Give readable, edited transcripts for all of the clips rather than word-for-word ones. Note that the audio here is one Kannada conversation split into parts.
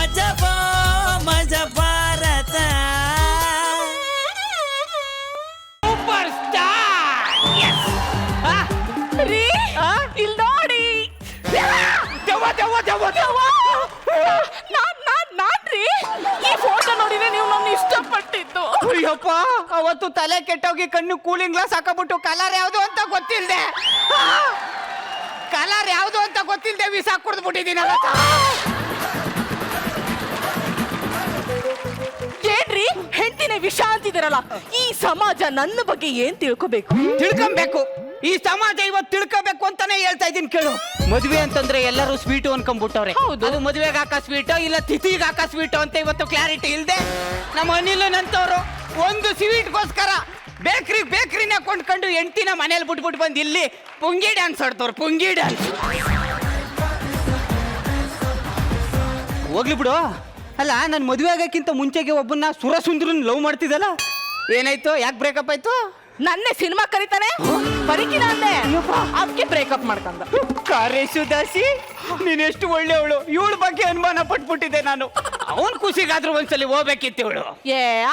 ಮಜಬೋ ಮಜ ಭಾರತ ಸೂಪರ್ ಸ್ಟಾರ್. ರೀ ಇಲ್ಲಿ ನೋಡಿ. ನಾನ್ರಿ ಈ ಫೋಟೋ ನೋಡಿದ್ರೆ ನೀವು ನನ್ನ ಇಷ್ಟಪಟ್ಟಿದ್ದು. ಅಯ್ಯಪ್ಪ, ಅವತ್ತು ತಲೆ ಕೆಟ್ಟೋಗಿ ಕಣ್ಣು ಕೂಲಿಂಗ್ ಗ್ಲಾಸ್ ಹಾಕಬಿಟ್ಟು ಕಲರ್ ಯಾವುದು ಅಂತ ಗೊತ್ತಿಲ್ದೆ ವಿಷ ಕುಡ್ದು ಬಿಟ್ಟಿದ್ದೀನಲ್ಲ. ಏನ್ರಿ ಹೆಂಡತಿನೇ ವಿಷ ಅಂತಿದಾರಲ್ಲ, ಈ ಸಮಾಜ ನನ್ನ ಬಗ್ಗೆ ಏನ್ ತಿಳ್ಕೊಬೇಕು? ತಿಳ್ಕೊಬೇಕು. ಈ ಸಮಾಜ ಇವತ್ತು ತಿಳ್ಕೋಬೇಕು ಅಂತಾನೆ ಹೇಳ್ತಾ ಇದೀನಿ ಕೇಳು. ಮದ್ವೆ ಅಂತಂದ್ರೆ ಎಲ್ಲರೂ ಸ್ವೀಟು ಅನ್ಕೊಂಡ್ಬಿಟ್ಟವ್ರೆ. ಅದು ಮದ್ವೆಗೆ ಹಾಕ ಸ್ವೀಟೋ ಇಲ್ಲ ತಿಥಿಗೆ ಹಾಕ ಸ್ವೀಟೋ ಅಂತ ಇವತ್ತು ಕ್ಲಾರಿಟಿ ಇಲ್ದೆ ನಮ್ಮ ಅನಿಲ್ ನಂತವ್ರು ಒಂದು ಸ್ವೀಟ್ಗೋಸ್ಕರ ಬೇಕ್ರಿನ ಕೊಂಡ್ಕೊಂಡು ಹೆಂಡ್ತಿನ ಮನೇಲಿ ಬಿಟ್ಬಿಟ್ಟು ಬಂದು ಇಲ್ಲಿ ಪುಂಗಿ ಡ್ಯಾನ್ಸ್ ಆಡ್ತವ್ರು. ಪುಂಗಿ ಡ್ಯಾನ್ಸ್ ಹೋಗ್ಲಿ ಬಿಡು. ಅಲ್ಲ, ನಾನು ಮದುವೆ ಆಗಕ್ಕಿಂತ ಮುಂಚೆಗೆ ಒಬ್ಬನ್ನ ಸುರಸುಂದ್ರನ್ ಲವ್ ಮಾಡ್ತಿದ್ದಲ್ಲ, ಏನಾಯ್ತು? ಯಾಕೆ ಬ್ರೇಕಪ್ ಆಯ್ತು? ನನ್ನೇ ಸಿನಿಮಾ ಕರೀತಾನೆ ಬರೀಕಿನ ಅಂದೆ, ಅದಕ್ಕೆ ಬ್ರೇಕಪ್ ಮಾಡ್ಕೊಂಡ. ಕಾರೇಶು ದಾಸಿ, ನೀನೆಷ್ಟು ಒಳ್ಳೆಯವಳು. ಇವಳ ಬಗ್ಗೆ ಅನುಮಾನ ಪಟ್ಬಿಟ್ಟಿದ್ದೆ ನಾನು. ಅವನ್ ಖುಷಿಗಾದ್ರೂ ಒಂದ್ಸಲಿ ಹೋಗ್ಬೇಕಿತ್ತು ಇವಳು.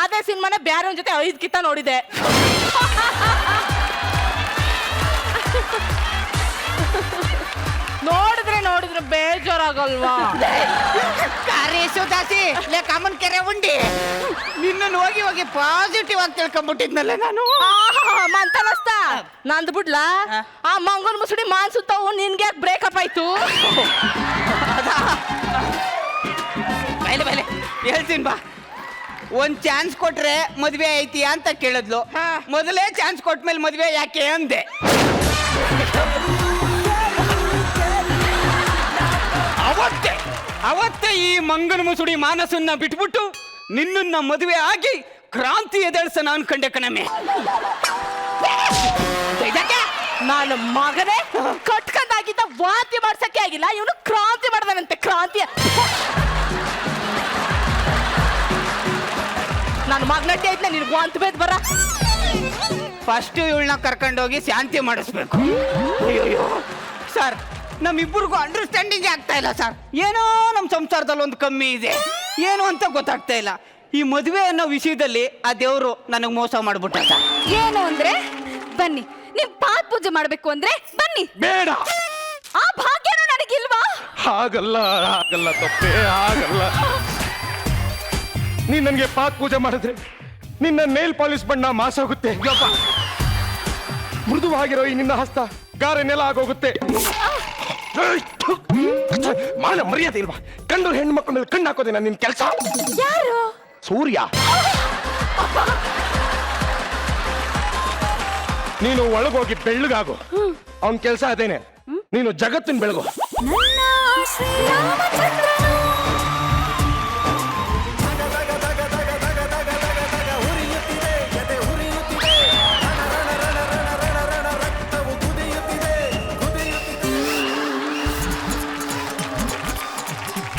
ಅದೇ ಸಿನಿಮಾನ ಬ್ಯಾರ ಜೊತೆ 5 ಕಿತ್ತ ನೋಡಿದೆ. ನೋಡಿದ್ರೆ ಬೇಜಾರಾಗಲ್ವಾ? ಕಾರೇಶು ದಾಸಿ, ಲೇ ಕಾಮನ್ ಕೆರೆ ಉಂಡಿ, ನಿನ್ನನ್ನು ಹೋಗಿ ಪಾಸಿಟಿವ್ ಆಗಿ ತಿಳ್ಕೊಂಡ್ಬಿಟ್ಟಿದ್ನಲ್ಲ ನಾನು. ಮಂತನಸ್ತ ನಂದು ಬಿಡ್ಲಾ? ಆ ಮಂಗನ್ ಮುಸುಡಿ ಮಾನ್ಸುತ್ತಾವು, ನಿನ್ಗೆ ಯಾಕೆ ಬ್ರೇಕಪ್ ಆಯ್ತು? ಬೈಲೆ ಹೇಳ್ತೀನಿ ಬಾ. ಒಂದ್ ಚಾನ್ಸ್ ಕೊಟ್ರೆ ಮದ್ವೆ ಐತಿ ಅಂತ ಕೇಳಿದ್ಲು. ಮೊದಲೇ ಚಾನ್ಸ್ ಕೊಟ್ಮೇಲೆ ಮದ್ವೆ ಯಾಕೆ ಅಂದೆ. ಅವತ್ತೇ ಈ ಮಂಗನ ಮುಸುಡಿ ಮಾನಸನ್ನ ಬಿಟ್ಬಿಟ್ಟು ನಿನ್ನನ್ನ ಮದುವೆ ಆಗಿ ಕ್ರಾಂತಿ ಎದಳ್ಸನ ಅನ್ಕೊಂಡೆ ಕಣಮೆ. ನಾನು ಮಗನೇ ಕಟ್ಕೊಂಡಾಗಿದ್ದ ವಾಂತಿ ಮಾಡ್ಸಕ್ಕೆ ಆಗಿಲ್ಲ, ಇವನು ಕ್ರಾಂತಿ ಮಾಡ್ದಾನಂತೆ. ಕ್ರಾಂತಿ ನಾನು ಮಗನಟ್ಟಿ ಐತ್ನ ನಿನ್ಗೆ ವಾಂತಿ ಬೇದ್ ಬರ. ಫಸ್ಟ್ ಇವಳನ್ನ ಕರ್ಕೊಂಡೋಗಿ ಶಾಂತಿ ಮಾಡಿಸ್ಬೇಕು. ಅಯ್ಯೋ ಸರ್, ನಮ್ಮಿಬ್ಬರಿಗೂ ಅಂಡರ್ಸ್ಟ್ಯಾಂಡಿಂಗ್ ಆಗ್ತಾ ಇಲ್ಲ ಸರ್. ಏನೋ ನಮ್ಮ ಸಂಸಾರದಲ್ಲಿ ಒಂದು ಕಮ್ಮಿ ಇದೆ, ಏನು ಅಂತ ಗೊತ್ತಾಗ್ತಾ ಇಲ್ಲ. ಈ ಮದುವೆ ಅನ್ನೋ ವಿಷಯದಲ್ಲಿ ಆ ದೇವರು ನನಗೆ ಮೋಸ ಮಾಡ್ಬಿಟ್ಟ ಸರ್. ಏನು ಅಂದ್ರೆ ಬನ್ನಿ, ನಿಮ್ ಪಾದ ಪೂಜೆ ಮಾಡ್ಬೇಕು ಅಂದ್ರೆ ಬನ್ನಿ. ಬೇಡ, ಆ ಭಾಗ್ಯನೂ ನನಗಿಲ್ವಾ? ಹಾಗಲ್ಲ ತಪ್ಪೇ ಆಗಲ್ಲ. ನೀನ್ ನನಗೆ ಪಾದ ಪೂಜೆ ಮಾಡಿದ್ರೆ ನಿನ್ನ ನೇಲ್ ಪಾಲಿಶ್ ಬಣ್ಣ ಮಾಸೋಗುತ್ತೆ. ಮೃದುವಾಗಿರೋ ಈ ನಿನ್ನ ಹಸ್ತ ಗಾರೆ ನೆಲ ಆಗೋಗುತ್ತೆ. ಮಾನ ಮರ್ಯಾದೆ ಇಲ್ವಾ? ಕಂಡು ಹೆಣ್ಣು ಮಕ್ಕಳ ಮೇಲೆ ಕಣ್ಣು ಹಾಕೋದೇನ ನಿನ್ ಕೆಲಸ? ಯಾರು? ಸೂರ್ಯ. ನೀನು ಒಳಗೋಗಿ ಬೆಳ್ಳಗಾಗು, ಅವನ್ ಕೆಲಸ ಅದೇನೆ. ನೀನು ಜಗತ್ತಿನ ಬೆಳಗು. ನನ್ನ ಶ್ರೀರಾಮಚಂದ್ರನು.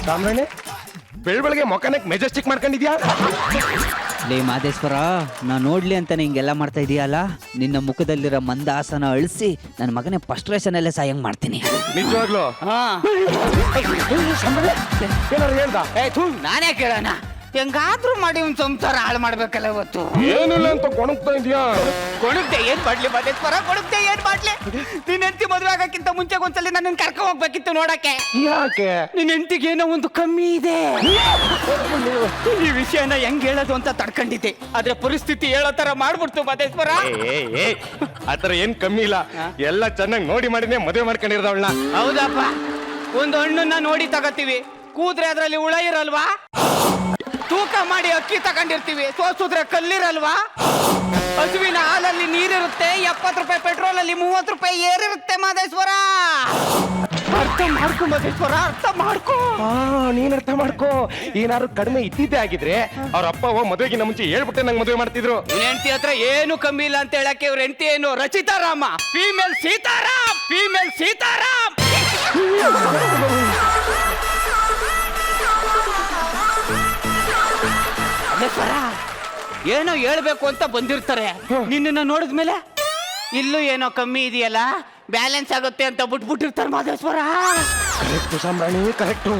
ಸಾಮ್ರಾಣೆ, ಬೆಳಬೆಳಗ್ಗೆ ಮೊಕನಕ್ಕೆ ಮೆಜೆಸ್ಟಿಕ್ ಮಾಡ್ಕೊಂಡಿದ್ಯಾ? ಲೇ ಮಾದೇಶ್ವರ, ನಾ ನೋಡ್ಲಿ ಅಂತ ಹಿಂಗೆಲ್ಲ ಮಾಡ್ತಾ ಇದೀಯಲ್ಲ, ನಿನ್ನ ಮುಖದಲ್ಲಿರೋ ಮಂದಾಸನ ಅಳಿಸಿ ನನ್ನ ಮಗನೇ ಫ್ರಸ್ಟ್ರೇಷನ್ ಸಾಯಂಗ್ ಮಾಡ್ತೀನಿ. ನಿಜವಾಗ್ಲೂ? ಏನಾರು ಹೇಳ್ದ? ನಾನೇ ಕೇಳೋಣ. ಹೆಂಗಾದ್ರೂ ಮಾಡಿ ಒಂದು ಸಂಸಾರ ಹಾಳು ಮಾಡ್ಬೇಕಲ್ಲ ಇವತ್ತು. ಏನಿಲ್ಲ ಅಂತ ಕೊಣಗ್ತಾ ಇದೀಯಾ? ಕೊಡುಗ್ದೆ ಏನ್ ಮಾಡ್ಲಿ ಮದೇಶ್ವರ, ಕೊಡುಗ್ದೆ ಏನ್ ಮಾಡ್ಲಿ? ನಿನ್ ಹೆಂಡತಿ ಮದುವೆ ಆಗಕ್ಕಿಂತ ಮುಂಚೆ ಒಂದ್ಸಲಿ ನನ್ನ ಕರ್ಕ ಹೋಗ್ಬೇಕಿತ್ತು ನೋಡಕ್ಕೆ. ಯಾಕೆ? ನಿನ್ ಹೆಂಡತಿಗೆ ಏನೋ ಒಂದು ಕಮ್ಮಿ ಇದೆ. ಈ ವಿಷಯನ ಹೆಂಗ್ ಹೇಳೋದು ಅಂತ ತಡ್ಕೊಂಡಿದ್ದೆ, ಆದ್ರೆ ಪರಿಸ್ಥಿತಿ ಹೇಳೋ ತರ ಮಾಡ್ಬಿಡ್ತು ಮದೇಶ್ವರ. ಆತರ ಏನ್ ಕಮ್ಮಿ ಇಲ್ಲ, ಎಲ್ಲ ಚೆನ್ನಾಗಿ ನೋಡಿ ಮಾಡಿನೇ ಮದುವೆ ಮಾಡ್ಕೊಂಡಿರೋದವಳನ್ನ. ಹೌದಪ್ಪ, ಒಂದು ಹಣ್ಣನ್ನ ನೋಡಿ ತಗೋತೀವಿ, ಕೂದ್ರೆ ಅದ್ರಲ್ಲಿ ಹುಳ ಇರಲ್ವಾ? ತೂಕ ಮಾಡಿ ಅಕ್ಕಿ ತಗೊಂಡಿರ್ತೀವಿ, ಸೋಸಿದ್ರೆ ಕಲ್ಲಿರಲ್ವಾ? ಹಸುವಿನ ಹಾಲಲ್ಲಿ ನೀರಿರುತ್ತೆ, 70 ರೂಪಾಯಿ ಪೆಟ್ರೋಲ್ ಅಲ್ಲಿ 30 ರೂಪಾಯಿ ಏರಿರುತ್ತೆ ಮಾದೇಶ್ವರ. ಅರ್ಥ ಮಾಡ್ಕೊ ಮಾದೇಶ್ವರ, ಅರ್ಥ ಮಾಡ್ಕೋ. ನೀನ್ ಅರ್ಥ ಮಾಡ್ಕೋ. ಏನಾದ್ರು ಕಡಿಮೆ ಇದ್ದಿದ್ದೆ ಆಗಿದ್ರೆ ಅವ್ರ ಅಪ್ಪ ಮದುವೆಗಿನ ಮುಂಚೆ ಹೇಳ್ಬಿಟ್ಟೆ ನಂಗೆ ಮದುವೆ ಮಾಡ್ತಿದ್ರು. ಹೆಂಡತಿ ಹತ್ರ ಏನು ಕಮ್ಮಿ ಇಲ್ಲ ಅಂತ ಹೇಳಕ್ಕೆ ಇವ್ರ ಹೆಂಡತಿ ಏನು ರಚಿತಾರಾಮ, ಫೀಮೇಲ್ ಸೀತಾರಾಮ್, ಫೀಮೇಲ್ ಸೀತಾರಾಮ್. ಏನೋ ಹೇಳ್ಬೇಕು ಅಂತ ಬಂದಿರ್ತಾರೆ, ನಿನ್ನ ನೋಡಿದ್ಮೇಲೆ ಇಲ್ಲೂ ಏನೋ ಕಮ್ಮಿ ಇದೆಯಲ್ಲ, ಬ್ಯಾಲೆನ್ಸ್ ಆಗುತ್ತೆ ಅಂತ ಬಿಟ್ಬಿಟ್ಟಿರ್ತಾರೆ ಮಾದೇಶ್ವರ. ಕರೆಕ್ಟು ಸಾಮ್ರಾಣಿ, ಕರೆಕ್ಟು.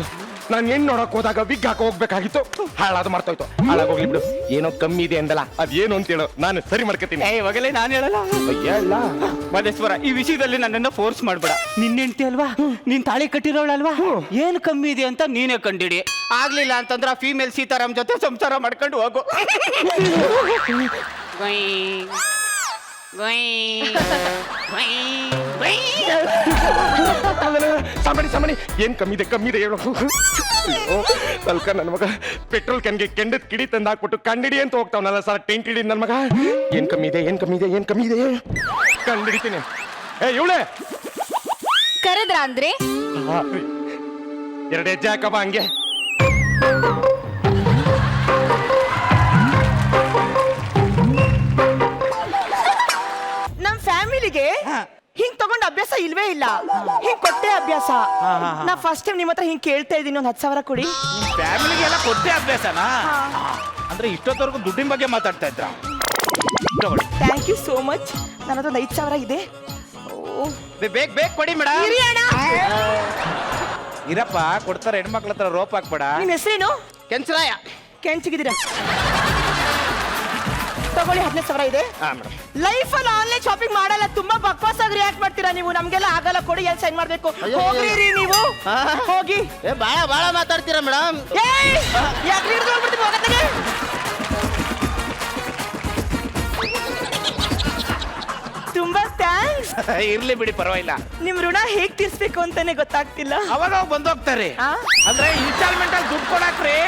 ನಾನು ಹೆಣ್ಣು ನೋಡಕ್ ಹೋದಾಗ ವಿಗ್ ಹಾಕೋ ಹೋಗ್ಬೇಕಾಗಿತ್ತು. ಹಾಳಾದ ಮಾಡ್ತೋಯ್ತು. ಹಾಳಾಗೋಗ್ಲಿ ಬಿಡು. ಏನೋ ಕಮ್ಮಿ ಇದೆ ಅಂದಲ್ಲ, ಅದೇನು ಅಂತ ಹೇಳು, ನಾನು ಸರಿ ಮಾಡ್ಕೊತೀನಿ. ಇವಾಗಲೇ ನಾನು ಹೇಳಲ್ಲ. ಹೇಳ ಮಹದೇಶ್ವರ, ಈ ವಿಷಯದಲ್ಲಿ ನನ್ನನ್ನ ಫೋರ್ಸ್ ಮಾಡ್ಬೇಡ. ನಿನ್ನ ಹೆಂಡತಿ ಅಲ್ವಾ, ನೀನ್ ತಾಳಿ ಕಟ್ಟಿರೋಳಲ್ವಾ, ಏನ್ ಕಮ್ಮಿ ಇದೆ ಅಂತ ನೀನೇ ಕಂಡಿಡಿ. ಆಗ್ಲಿಲ್ಲ ಅಂತಂದ್ರ ಫೀಮೇಲ್ ಸೀತಾರಾಮ್ ಜೊತೆ ಸಂಸಾರ ಮಾಡ್ಕೊಂಡು ಹೋಗು. ಸಾಮಾನಿ ಏನ್ ಕಮ್ಮಿದೆ ಹೇಳು. ಸ್ವಲ್ಪ ನನ್ನ ಮಗ ಪೆಟ್ರೋಲ್ ಕ್ಯಾನ್ಗೆ ಕೆಂಡದ ಕಿಡಿ ತಂದು ಹಾಕ್ಬಿಟ್ಟು ಕಂಡಿಡಿ ಅಂತ ಹೋಗ್ತಾವನಲ್ಲ ಸರ್, ಟೆಂಟ್ ಹಿಡಿ ನನ್ನ ಮಗ. ಏನ್ ಕಮ್ಮಿ ಇದೆ ಕಂಡಿಡಿತೀನಿ. ಇವಳೆ ಕರೆದ್ರ ಅಂದ್ರೆ ಎರಡು ಹೆಜ್ಜೆ ಹಾಕಬ ಹಂಗೆ. ನಮ್ ಫ್ಯಾಮಿಲಿಗೆ ಹಿಂಗ್ ತಗೊಂಡ್ ಅಭ್ಯಾಸ ಇಲ್ವೇ ಇಲ್ಲ. ಹಿಂಗ್ ಕೊಟ್ಟೆ ಅಭ್ಯಾಸ. ನಾ ಫಸ್ಟ್ ಟೈಮ್ ನಿಮ್ಮ ಹತ್ರ ಹಿಂಗ್ ಕೇಳ್ತಾ ಇದೀನಿ, ಒಂದ್ 10,000 ಕೊಡಿ. ಫ್ಯಾಮಿಲಿಗೆ ಎಲ್ಲ ಕೊಟ್ಟೆ ಅಭ್ಯಾಸನಾ? ಅಂದ್ರೆ ಇಷ್ಟೊತ್ತವರೆಗೂ ದುಡ್ಡಿನ ಬಗ್ಗೆ ಮಾತಾಡ್ತಾ ಇದ್ರ? Thank you so much. ನನ್ನ ಹತ್ರ 5,000 ಇದೆ. ಬೇಗ ಕೊಡಿ ಮೇಡಮ್. ಇರಿ ಅಣ್ಣ. ಇರಪ್ಪ, ಕೊಡ್ತಾರೆ. ಹೆಣ್ಮಕ್ಳ ಹತ್ರ ರೋಪ್ ಹಾಕ್ಬೇಡ. ನಿಮ್ ಹೆಸರೇನು? ಕೆಂಚರಾಯ. ಕೆಂಚಿಗಿದ್ದೀರಾ? ತಗೊಳ್ಳಿ, 15,000 ಇದೆ. ಲೈಫ್ ಅಲ್ಲಿ ಆನ್ಲೈನ್ ಶಾಪಿಂಗ್ ಮಾಡಲ್ಲ. ತುಂಬಾ ಬಕ್ವಾಸ್ ಆಗಿ ರಿಯಾಕ್ಟ್ ಮಾಡ್ತೀರಾ ನೀವು. ನಮ್ಗೆಲ್ಲ ಆಗಲ್ಲ, ಕೊಡಿ. ಎಲ್ಲಿ ಸೈನ್ ಮಾಡ್ಬೇಕು? ಹೋಗ್ರಿ ನೀವು, ಹೋಗಿ. ಬಾಳ ಮಾತಾಡ್ತೀರಾ ಮೇಡಮ್. ಯಾಕ್ರಿ ಹಿಡಿದು ಹೋಗ್ಬಿಡ್ತೀನಿ, ಹೋಗತ್ತಾಗೆ. ತುಂಬಾ ಥ್ಯಾಂಕ್ಸ್. ಇರ್ಲಿ ಬಿಡಿ, ಪರವಾಗಿಲ್ಲ. ನಿಮ್ ಋಣ ಹೇಗ್ ತೀರ್ಸ್ಬೇಕು ಅಂತಾನೆ ಗೊತ್ತಾಗ್ತಿಲ್ಲ. ಅವಾಗ ಬಂದೋಗ್ತಾರೆ. ಅಂದ್ರೆ ಇನ್ಸ್ಟಾಲ್ಮೆಂಟ್ ಅಲ್ಲಿ ದುಡ್ಡು ಕೊಡಾಕ್ರಿ.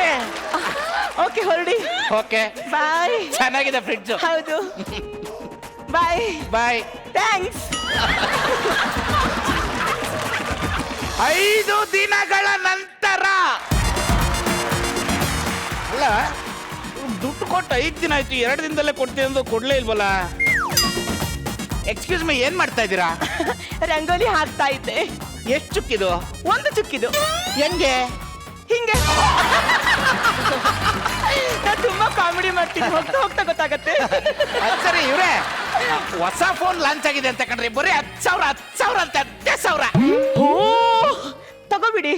ಓಕೆ, ಹೊರಡಿ. ಓಕೆ, ಬಾಯ್. ಚೆನ್ನಾಗಿದೆ ಫ್ರಿಡ್ಜ್. ಹೌದು, ಬಾಯ್. ಬಾಯ್. ಥ್ಯಾಂಕ್ಸ್. 5 ದಿನಗಳ ನಂತರ. ಅಲ್ಲ, ದುಡ್ಡು ಕೊಟ್ಟು 5 ದಿನ ಆಯ್ತು, 2 ದಿನದಲ್ಲೇ ಕೊಡ್ತೀನಿ ಅಂದು ಕೊಡ್ಲೇ ಇಲ್ವಲ್ಲ? ಎಕ್ಸ್ಕ್ಯೂಸ್ ಮೀ, ಏನ್ ಮಾಡ್ತಾ ಇದ್ದೀರಾ? ರಂಗೋಲಿ ಹಾಕ್ತಾ ಇದ್ದೆ. ಎಷ್ಟು ಚುಕ್ಕಿದು? 1 ಚುಕ್ಕಿದು. ಹೆಂಗೆ? ಹಿಂಗೆ. ನಾನು ತುಂಬಾ ಕಾಮಿಡಿ ಮಾಡ್ತೀನಿ, ಹೋಗ್ತಾ ಗೊತ್ತಾಗತ್ತೆ. ಸರಿ ಇವ್ರೆ, ಹೊಸ ಫೋನ್ ಲಾಂಚ್ ಆಗಿದೆ ಅಂತ ಕಣ್ರಿ. ಬರೀ 10,000 ಅಂತ 10,000. ಓ, ತಗೋಬಿಡಿ.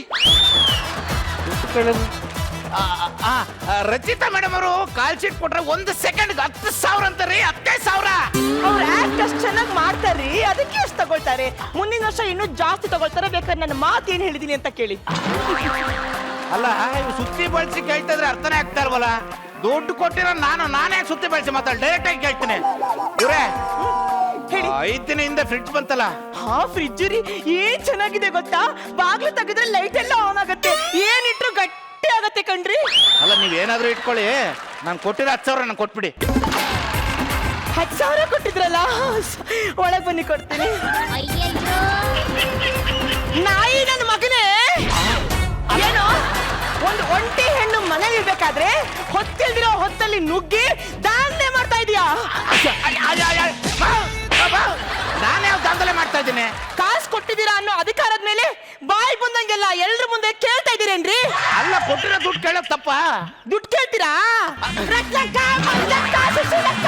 ರಚಿತಾ ಮೇಡಮ್ ಅವರು ಕಾಲ್ ಶೀಟ್ ಕೊಟ್ರೆ 1 ಸೆಕೆಂಡ್ 10,000 ಅಂತಾರಿ. 10,000. ಅವ್ರ ಆಕ್ಟ್ ಅಷ್ಟು ಚೆನ್ನಾಗಿ ಮಾಡ್ತಾರ್ರಿ, ಅದಕ್ಕೆ ಎಷ್ಟು ತಗೊಳ್ತಾರೆ. ಮುಂದಿನ ವರ್ಷ ಇನ್ನೂ ಜಾಸ್ತಿ ತಗೊಳ್ತಾರೆ. ಬೇಕಾದ್ರೆ ನನ್ನ ಮಾತು ಏನ್ ಹೇಳಿದೀನಿ ಅಂತ ಕೇಳಿ. ಅಲ್ಲ, ಸುತ್ತಿ ಬಳಸಿ ಕೇಳ್ತಾ ಇದ್ರೆ ಅರ್ಥನೇ ಆಗ್ತಾ ಇಲ್ವಲ್ಲ. ದುಡ್ಡು ಕೊಟ್ಟಿರೋ ನಾನೇ ಸುತ್ತಿ ಬಳಸಿ ಮಾತಾಡ ಡೈರೆಕ್ಟ್ ಆಗಿ ಕೇಳ್ತೀನಿ. ಇವ್ರೆ, ಹೇಳಿ. 5 ದಿನ ಹಿಂದೆ ಫ್ರಿಡ್ಜ್ ಬಂತಲ್ಲ. ಫ್ರಿಡ್ಜ್ ರೀ, ಏನ್ ಚೆನ್ನಾಗಿದೆ ಗೊತ್ತಾ? ಬಾಗ್ಲು ತೆಗೆದ್ರೆ ಲೈಟ್ ಎಲ್ಲ ಆನ್ ಆಗತ್ತೆ, ಏನಿಟ್ರು ಗಟ್ಟಿ ಆಗತ್ತೆ ಕಣ್ರಿ. ಅಲ್ಲ, ನೀವೇನಾದ್ರೂ ಇಟ್ಕೊಳ್ಳಿ, ನಾನು ಕೊಟ್ಟಿರೋ 10,000 ನಾನು ಕೊಟ್ಬಿಡಿ. 10,000 ಕೊಟ್ಟಿದ್ರಲ್ಲ, ಒಳಗ್ ಬನ್ನಿ ಕೊಡ್ತೀನಿ. ನಾಯಿ ನನ್ನ ಮಗನೇ. ಏನು, ಒಂದು ಒಂಟಿ ಹೆಣ್ಣು ಮನೇಲಿ ಇರ್ಬೇಕಾದ್ರೆ ಹೊತ್ತಿಲ್ದಿರೋ ಹೊತ್ತಲ್ಲಿ ನುಗ್ಗಿ ದಾಂಧಲೆ ಮಾಡ್ತಾ ಇದೀಯಾ? ನಾನೇ ದಾಂಧಲೆ ಮಾಡ್ತಾ ಇದ್ದೀನಿ? ಕಾಸು ಕೊಟ್ಟಿದ್ದೀರಾ ಅನ್ನೋ ಅಧಿಕಾರದ ಮೇಲೆ ಬಾಯಿ ಬಂದಂಗೆಲ್ಲ ಎಲ್ರ ಮುಂದೆ ಕೇಳ್ತಾ ಇದೀರೇನ್ರಿ? ಅಲ್ಲ, ಕೊಟ್ಟಿರೋ ದುಡ್ಡು ಕೇಳೋದ್ ತಪ್ಪ? ದುಡ್ಡು ಕೇಳ್ತೀರಾ? ರತ್ನಕ್ಕ, ಮಂಜಕ್ಕ, ಸುಶೀಲಕ್ಕ,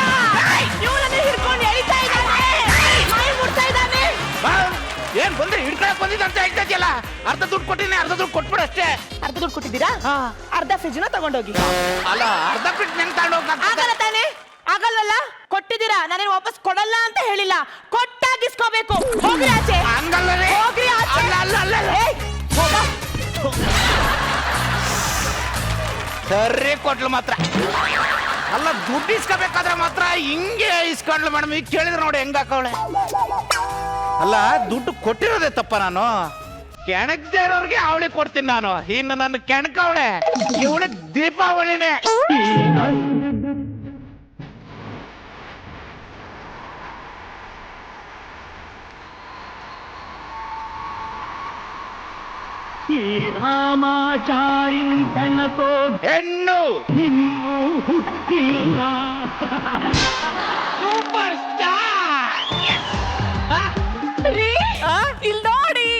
ಇವ್ಳನ್ನೇ ಹಿಡ್ಕೊಂಡು ಎಳಿತಾ ಇದ್ದಾನೆ, ಮೈ ಮುಟ್ತಾ ಇದ್ದಾನೆ. ಏನ್ ಬಂದ್ರೆ ಹಿಡ್ಕೊಳಕ್ ಬಂದಿದ್ದ ಅಂತ ಹೇಳ್ತಾ ಇದೆಯಲ್ಲ. ಅರ್ಧ ದುಡ್ಡು ಕೊಟ್ಟಿನಿ, ಅರ್ಧ ದುಡ್ಡು ಕೊಟ್ಬಿಡು ಅಷ್ಟೇ. ಅರ್ಧ ದುಡ್ಡು ಕೊಟ್ಟಿದ್ದೀರಾ? ಅರ್ಧ ಫ್ರಿಜ್ನ ತಗೊಂಡೋಗಿ. ಅಲ್ಲ, ಅರ್ಧ ಫ್ರಿಡ್ಜ್ ನೆನ್ ತಗೊಂಡೋಗ. ಆಗಲ್ಲ ತಾನೆ? ಆಗಲ್ವಲ್ಲ? ಕೊಟ್ಟಿದ್ದೀರಾ, ನಾನೇನು ವಾಪಸ್ ಕೊಡಲ್ಲ ಅಂತ ಹೇಳಿಲ್ಲ. ಕೊಟ್ಟಾಗಿಸ್ಕೋಬೇಕು. ಹೋಗ್ರಿ ಆಚೆ. ಹಂಗಲ್ಲ ರೀ. ಹೋಗ್ರಿ ಆಚೆ. ಅಲ್ಲ. ಏಯ್, ಹೋಗ. ಸರಿ ಕೊಟ್ಲು ಮಾತ್ರ. ಅಲ್ಲ, ದುಡ್ಡು ಇಸ್ಕೋಬೇಕಾದ್ರೆ ಮಾತ್ರ ಹಿಂಗೆ ಇಸ್ಕೊಂಡ್ಲು ಮೇಡಮ್. ಈಗ ಕೇಳಿದ್ರೆ ನೋಡಿ ಹೆಂಗ ಹಾಕವಳೆ. ಅಲ್ಲ, ದುಡ್ಡು ಕೊಟ್ಟಿರೋದೇ ತಪ್ಪ. ನಾನು ಕೆಣಕ್ದೇ ಇರೋರ್ಗೆ ಅವಳಿ ಕೊಡ್ತೀನಿ ನಾನು. ಇನ್ನು ನನ್ನ ಕೆಣಕವಳೆ ಇವಳೆ ದೀಪಾವಳಿನೇ. ಈ ರಾಮಾಚಾರಿ ತನಕೋ ಹೆಣ್ಣು ಹುಟ್ಟಿಲ್ಲ. Super star. ಇಲ್ಲಿ ನೋಡಿ.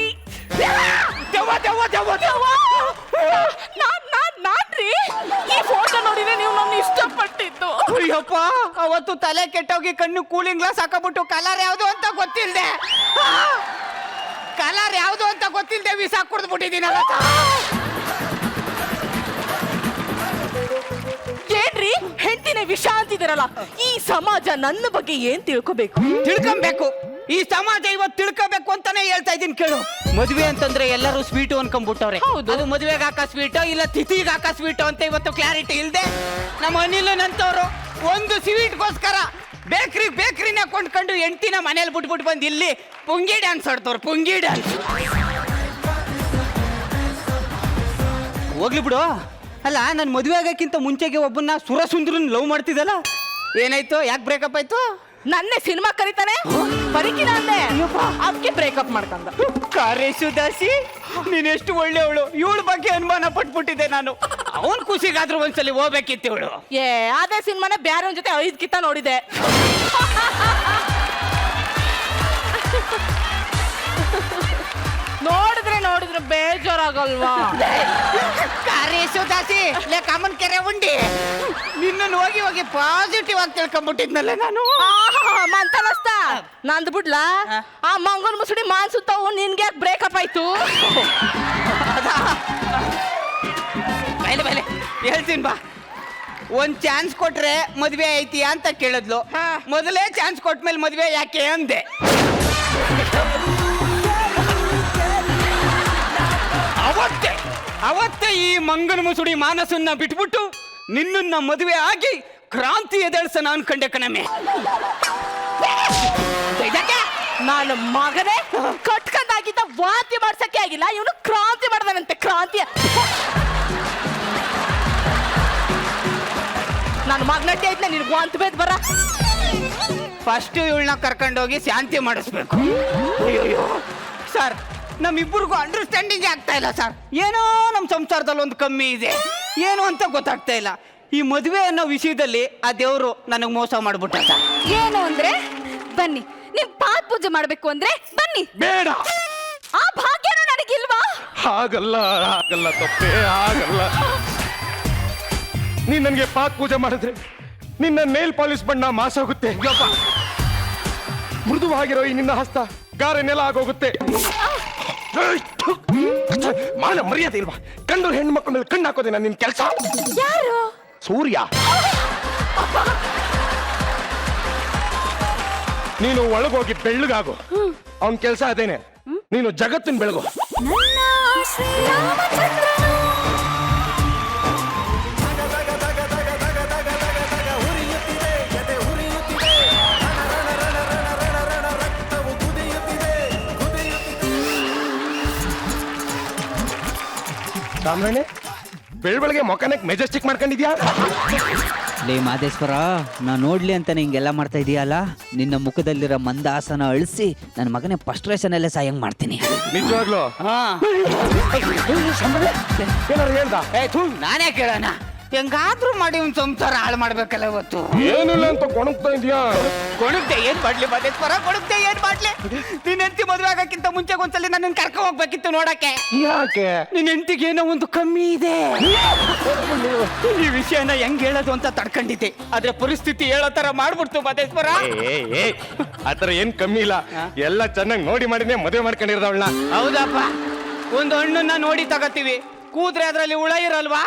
ನಾನ್ರಿ ಈ ಫೋಟೋ ನೋಡಿದ್ರೆ ನೀವು ನನ್ನ ಇಷ್ಟಪಟ್ಟಿದ್ದು. ಅಯ್ಯಪ್ಪ, ಅವತ್ತು ತಲೆ ಕೆಟ್ಟೋಗಿ ಕಣ್ಣು ಕೂಲಿಂಗ್ ಗ್ಲಾಸ್ ಹಾಕಬಿಟ್ಟು ಕಲರ್ ಯಾವ್ದು ಅಂತ ಗೊತ್ತಿಲ್ದೆ ವಿಸ ಕುಡ್ದು ಬಿಟ್ಟಿದ್ದೀನಿ. ಇದ್ದೀರಲ್ಲ, ಈ ಸಮಾಜ ನನ್ನ ಬಗ್ಗೆ ಏನ್ ತಿಳ್ಕೊಬೇಕು? ತಿಳ್ಕೊಬೇಕು. ಈ ಸಮಾಜ ಇವತ್ತು ತಿಳ್ಕೋಬೇಕು ಅಂತಾನೆ ಹೇಳ್ತಾ ಇದೀನಿ ಕೇಳು. ಮದ್ವೆ ಅಂತಂದ್ರೆ ಎಲ್ಲರೂ ಸ್ವೀಟು ಅನ್ಕೊಂಡ್ಬಿಟ್ಟವ್ರೆ. ಹೌದು. ಅದು ಮದ್ವೆಗೆ ಹಾಕ ಸ್ವೀಟೋ ಇಲ್ಲ ತಿಥಿಗೆ ಹಾಕ ಸ್ವೀಟೋ ಅಂತ ಇವತ್ತು ಕ್ಲಾರಿಟಿ ಇಲ್ದೆ ನಮ್ಮ ಅನಿಲನಂತವ್ರು ಒಂದು ಸ್ವೀಟ್ಗೋಸ್ಕರ ಬೇಕ್ರಿನ ಕೊಂಡ್ಕೊಂಡು ಹೆಂಡ್ತಿನ ಮನೇಲಿ ಬಿಟ್ಬಿಟ್ಟು ಬಂದು ಇಲ್ಲಿ ಪುಂಗಿ ಡ್ಯಾನ್ಸ್ ಆಡ್ತವ್ರು. ಪುಂಗಿ ಡ್ಯಾನ್ಸ್ ಹೋಗ್ಲಿ ಬಿಡು. ಅಲ್ಲ, ನಾನು ಮದುವೆ ಆಗಕ್ಕಿಂತ ಮುಂಚೆಗೆ ಒಬ್ಬನ್ನ ಸುರಸುಂದ್ರನ್ ಲವ್ ಮಾಡ್ತಿದ್ದಲ್ಲ, ಏನಾಯ್ತು? ಯಾಕೆ ಬ್ರೇಕಪ್ ಆಯ್ತು? ನನ್ನೇ ಸಿನಿಮಾ ಕರೀತಾನೆ ಬರೀಕಿನ ಅಂದೆ, ಅದಕ್ಕೆ ಬ್ರೇಕಪ್ ಮಾಡ್ಕೊಂಡ. ಕಾರೇಶುದಾಸಿ, ನೀನೆಷ್ಟು ಒಳ್ಳೆಯವಳು. ಇವಳ ಬಗ್ಗೆ ಅನುಮಾನ ಪಟ್ಬಿಟ್ಟಿದ್ದೆ ನಾನು. ಅವನ್ ಖುಷಿಗಾದ್ರೂ ಒಂದ್ಸಲಿ ಹೋಗ್ಬೇಕಿತ್ತು ಇವಳು. ಅದೇ ಸಿನಿಮಾನ ಬ್ಯಾರೆ ಜೊತೆ 5 ಕಿತ್ತ ನೋಡಿದೆ. ನೋಡಿದ್ರೆ ಬೇಜಾರಾಗಲ್ವಾ? ಕಾರೇಶುದಾಸಿ, ಲೇ ಕಾಮನ್ ಕೆರೆ ಉಂಡಿ, ನಿನ್ನನ್ನು ಹೋಗಿ ಪಾಸಿಟಿವ್ ಆಗಿ ತಿಳ್ಕೊಂಡ್ಬಿಟ್ಟಿದ್ನಲ್ಲ ನಾನು. ಮಂತನಸ್ತ ನಂದು ಬಿಡ್ಲಾ? ಆ ಮಂಗನ್ ಮುಸುಡಿ ಮಾನ್ಸುತ್ತಾವು, ನಿನ್ಗೆ ಯಾಕೆ ಬ್ರೇಕಪ್ ಆಯ್ತು? ಬೈಲೆ ಹೇಳ್ತೀನಿ ಬಾ. ಒಂದ್ ಚಾನ್ಸ್ ಕೊಟ್ರೆ ಮದ್ವೆ ಐತಿಯಾ ಅಂತ ಕೇಳಿದ್ಲು. ಮೊದಲೇ ಚಾನ್ಸ್ ಕೊಟ್ಮೇಲೆ ಮದ್ವೆ ಯಾಕೆ ಅಂದೆ. ಅವತ್ತೇ ಈ ಮಂಗನ ಮುಸುಡಿ ಮಾನಸನ್ನ ಬಿಟ್ಬಿಟ್ಟು ನಿನ್ನನ್ನ ಮದುವೆ ಆಗಿ ಕ್ರಾಂತಿ ಎದೇಳ್ಸನ ಅನ್ಕಂಡೆ ಕಣಮ್ಮೆ. ನಾನು ಮಗನೇ ಕಟ್ಕೊಂಡಾಗಿದ್ದ ವಾಂತಿ ಮಾಡ್ಸಕ್ಕೆ ಆಗಿಲ್ಲ, ಇವನು ಕ್ರಾಂತಿ ಮಾಡ್ದಾನಂತೆ. ಕ್ರಾಂತಿ ನನ್ನ ಮಗನಟ್ಟಿ ಐತ್ಲ, ನಿನ್ಗೆ ವಾಂತಿ ಬೇದ್ ಬರ. ಫಸ್ಟ್ ಇವಳನ್ನ ಕರ್ಕೊಂಡೋಗಿ ಶಾಂತಿ ಮಾಡಿಸ್ಬೇಕು. ಅಯ್ಯೋ ಸರ್, ನಮ್ಮಿಬ್ಬರಿಗೂ ಅಂಡರ್ಸ್ಟ್ಯಾಂಡಿಂಗ್ ಆಗ್ತಾ ಇಲ್ಲ ಸರ್. ಏನೋ ನಮ್ಮ ಸಂಸಾರದಲ್ಲಿ ಒಂದು ಕಮ್ಮಿ ಇದೆ, ಏನು ಅಂತ ಗೊತ್ತಾಗ್ತಾ ಇಲ್ಲ. ಈ ಮದುವೆ ಅನ್ನೋ ವಿಷಯದಲ್ಲಿ ಆ ದೇವರು ನನಗೆ ಮೋಸ ಮಾಡ್ಬಿಟ್ಟ ಸರ್. ಏನು ಅಂದ್ರೆ ಬನ್ನಿ, ನಿಮ್ ಪಾದ ಪೂಜೆ ಮಾಡ್ಬೇಕು ಅಂದ್ರೆ ಬನ್ನಿ. ಬೇಡ, ಆ ಭಾಗ್ಯನೂ ನನಗಿಲ್ವಾ? ಹಾಗಲ್ಲ ತಪ್ಪೇ, ಹಾಗಲ್ಲ. ನೀನ್ ನನ್ಗೆ ಪಾತ್ ಪೂಜೆ ಮಾಡಿದ್ರೆ ನಿನ್ನ ನೇಲ್ ಪಾಲಿಶ್ ಬಣ್ಣ ಮಾಸೋಗುತ್ತೆ. ಮೃದುವಾಗಿರೋ ಈ ನಿನ್ನ ಹಸ್ತ ಗಾರೆ ನೆಲ ಆಗೋಗುತ್ತೆ. ಮಾನ ಮರ್ಯಾದೆ ಇಲ್ವಾ? ಕಂಡು ಹೆಣ್ಣು ಮಕ್ಕಳ ಮೇಲೆ ಕಣ್ಣು ಹಾಕೋದೇನ ನಿನ್ ಕೆಲಸ? ಯಾರು? ಸೂರ್ಯ. ನೀನು ಒಳಗೋಗಿ ಬೆಳ್ಳಗಾಗು, ಅವನ್ ಕೆಲಸ ಅದೇನೆ. ನೀನು ಜಗತ್ತಿನ ಬೆಳಗು. ನನ್ನ ಶ್ರೀರಾಮಚಂದ್ರನು. ಸಾಮ್ರಾಣೆ, ಬೆಳಬೆಳಗ್ಗೆ ಮೊಕನಕ್ಕೆ ಮೆಜೆಸ್ಟಿಕ್ ಮಾಡ್ಕೊಂಡಿದ್ಯಾ? ಲೇ ಮಾದೇಶ್ವರ, ನಾ ನೋಡ್ಲಿ ಅಂತ ಹಿಂಗೆಲ್ಲ ಮಾಡ್ತಾ ಇದೀಯಲ್ಲ, ನಿನ್ನ ಮುಖದಲ್ಲಿರೋ ಮಂದಹಾಸನ ಅಳಿಸಿ ನನ್ನ ಮಗನೇ ಫ್ರಸ್ಟ್ರೇಷನ್ ಅಲ್ಲೇ ಸಾಯಂಗ್ ಮಾಡ್ತೀನಿ. ನಿಜವಾಗ್ಲು ಏನಾರು ಹೇಳ್ದ? ನಾನೇ ಕೇಳೋಣ. ಹೆಂಗಾದ್ರೂ ಮಾಡಿ ಒಂದು ಸಂಸಾರ ಹಾಳು ಮಾಡ್ಬೇಕಲ್ಲ ಇವತ್ತು. ಏನಿಲ್ಲ ಅಂತ ಕೊಣಗ್ತಾ ಇದೀಯಾ? ಕೊಡುತ್ತೆ ಏನ್ ಮಾಡ್ಲಿ ಮದೇಶ್ವರ, ಕೊಡುತ್ತೆ ಏನ್ ಮಾಡ್ಲಿ? ನಿನ್ ಹೆಂಡತಿ ಮದುವೆ ಆಗಕ್ಕಿಂತ ಮುಂಚೆ ಒಂದ್ಸಲಿ ನನ್ನ ಕರ್ಕ ಹೋಗ್ಬೇಕಿತ್ತು ನೋಡಕ್ಕೆ. ಯಾಕೆ? ನಿನ್ ಹೆಂಡತಿಗೆ ಏನೋ ಒಂದು ಕಮ್ಮಿ ಇದೆ. ಈ ವಿಷಯನ ಹೆಂಗ್ ಹೇಳೋದು ಅಂತ ತಡ್ಕೊಂಡಿದ್ದೆ, ಆದ್ರೆ ಪರಿಸ್ಥಿತಿ ಹೇಳೋ ತರ ಮಾಡ್ಬಿಡ್ತು ಮದೇಶ್ವರ. ಆತರ ಏನ್ ಕಮ್ಮಿ ಇಲ್ಲ, ಎಲ್ಲ ಚೆನ್ನಾಗಿ ನೋಡಿ ಮಾಡಿನೇ ಮದುವೆ ಮಾಡ್ಕೊಂಡಿರೋದವಳನ್ನ. ಹೌದಪ್ಪ, ಒಂದು ಹಣ್ಣನ್ನ ನೋಡಿ ತಗತೀವಿ, ಕೂದ್ರೆ ಅದ್ರಲ್ಲಿ ಹುಳ ಇರಲ್ವಾ?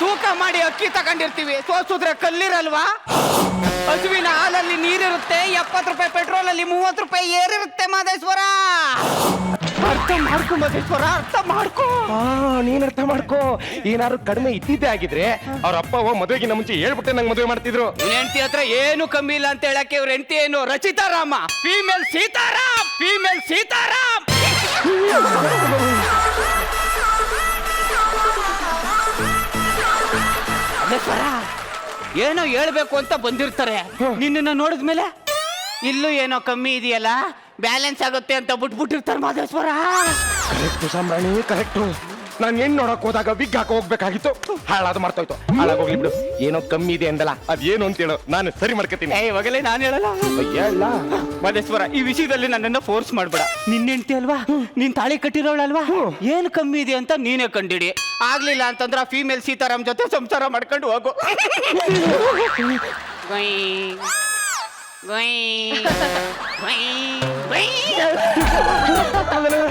ತೂಕ ಮಾಡಿ ಅಕ್ಕಿ ತಗೊಂಡಿರ್ತೀವಿ, ಸೋಸುದ್ರೆ ಕಲ್ಲಿರಲ್ವಾ? ಹಸುವಿನ ಹಾಲಲ್ಲಿ ನೀರಿರುತ್ತೆ, 70 ರೂಪಾಯಿ ಪೆಟ್ರೋಲ್ ಅಲ್ಲಿ 30 ರೂಪಾಯಿ ಏರಿರುತ್ತೆ ಮಾದೇಶ್ವರ. ಅರ್ಥ ಮಾಡ್ಕೊ ಮಾದೇಶ್ವರ, ಅರ್ಥ ಮಾಡ್ಕೊ. ನೀನ್ ಅರ್ಥ ಮಾಡ್ಕೋ. ಏನಾದ್ರು ಕಡಿಮೆ ಇದ್ದಿದ್ದೆ ಆಗಿದ್ರೆ ಅವ್ರ ಅಪ್ಪ ಅವ್ವ ಮದುವೆಗಿನ ಮುಂಚೆ ಹೇಳ್ಬಿಟ್ಟೆ ನಂಗೆ ಮದುವೆ ಮಾಡ್ತಿದ್ರು. ಹೆಂಡತಿ ಹತ್ರ ಏನು ಕಮ್ಮಿ ಇಲ್ಲ ಅಂತ ಹೇಳಕ್ಕೆ ಇವ್ರ ಹೆಂಡತಿ ಏನು ರಚಿತಾರಾಮ, ಫೀಮೇಲ್ ಸೀತಾರಾಮ್, ಫೀಮೇಲ್ ಸೀತಾರಾಮ್. ಏನೋ ಹೇಳ್ಬೇಕು ಅಂತ ಬಂದಿರ್ತಾರೆ, ನಿನ್ನ ನೋಡಿದ್ಮೇಲೆ ಇಲ್ಲೂ ಏನೋ ಕಮ್ಮಿ ಇದೆಯಲ್ಲ, ಬ್ಯಾಲೆನ್ಸ್ ಆಗುತ್ತೆ ಅಂತ ಬಿಟ್ಬಿಟ್ಟಿರ್ತಾರೆ ಮಾದೇಶ್ವರ. ಕರೆಕ್ಟು ಸಾಮ್ರಾಣಿ, ಕರೆಕ್ಟು. ನಾನು ಹೆಣ್ಣು ನೋಡಕ್ ಹೋದಾಗ ವಿಗ್ ಹಾಕಿ ಹೋಗ್ಬೇಕಾಗಿತ್ತು, ಹಾಳಾದ ಮಾಡ್ತೋಯ್ತು. ಹಾಳಾಗೋಗ್ಲಿ ಬಿಡು. ಏನೋ ಕಮ್ಮಿ ಇದೆ ಅಂದಲ್ಲ, ಅದೇನು ಅಂತ ಹೇಳು, ನಾನು ಸರಿ ಮಾಡ್ಕೊತೀನಿ. ಇವಾಗಲೇ ನಾನು ಹೇಳಲ್ಲ ಹೇಳ ಮಾದೇಶ್ವರ, ಈ ವಿಷಯದಲ್ಲಿ ನನ್ನನ್ನ ಫೋರ್ಸ್ ಮಾಡ್ಬೇಡ. ನಿನ್ನ ಹೆಂಡತಿ ಅಲ್ವಾ, ನೀನ್ ತಾಳಿ ಕಟ್ಟಿರೋಳಲ್ವಾ, ಏನು ಕಮ್ಮಿ ಇದೆ ಅಂತ ನೀನೇ ಕಂಡಿಡಿ. ಆಗ್ಲಿಲ್ಲ ಅಂತಂದ್ರ ಫೀಮೇಲ್ ಸೀತಾರಾಮ್ ಜೊತೆ ಸಂಸಾರ ಮಾಡ್ಕೊಂಡು ಹೋಗು.